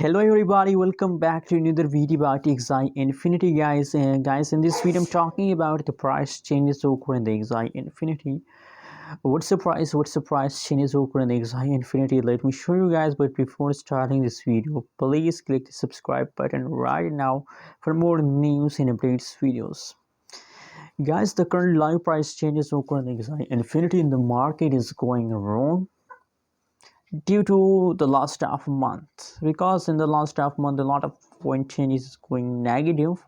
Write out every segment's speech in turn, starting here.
Hello everybody, welcome back to another video about AXS Infinity, guys. Guys, in this video I'm talking about the price changes occur in the AXS Infinity. What's the price changes occur in the AXS Infinity? Let me show you guys, but before starting this video, please click the subscribe button right now for more news and updates videos. Guys, the current live price changes occur in the AXS Infinity in the market is going wrong due to the last half month, because in the last half month a lot of coin changes is going negative.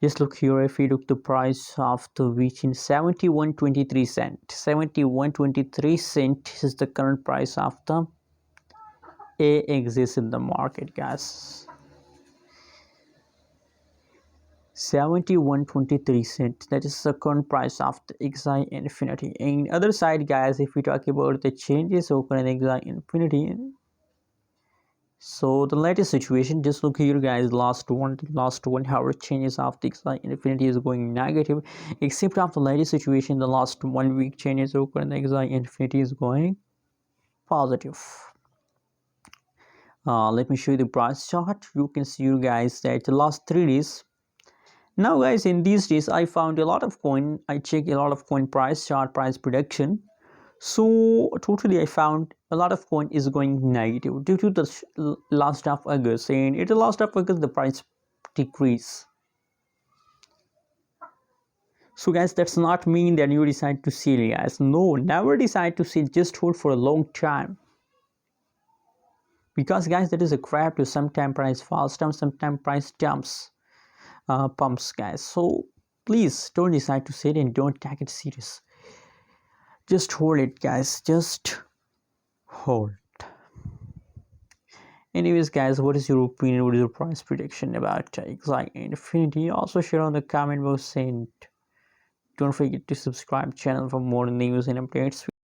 Just look here, if you look the price of the which in 71.23 cent, 71.23 cent is the current price of the AXS in the market, guys. 71.23 cent, that is the current price of the AXS Infinity. And other side, guys, if we talk about the changes occur in AXS Infinity, so the latest situation, just look here, guys. Last one hour changes of the AXS Infinity is going negative, except of the latest situation, the last 1 week changes occur in the AXS Infinity is going positive. Let me show you the price chart. You can see, you guys, that the last 3 days. Now, guys, in these days I found a lot of coin. I checked a lot of coin price chart, price prediction. So totally I found a lot of coin is going negative due to the last of August, and at the last of August the price decrease. So guys, that's not mean that you decide to sell, guys. No, never decide to sell, just hold for a long time, because guys, that is a crap to sometime price falls down, sometime price jumps, pumps, guys. So please don't decide to sell and don't take it serious. Just hold it, guys. Just hold. Anyways, guys, what is your opinion? What is your price prediction about AXS Infinity? Also share on the comment box, and don't forget to subscribe channel for more news and updates.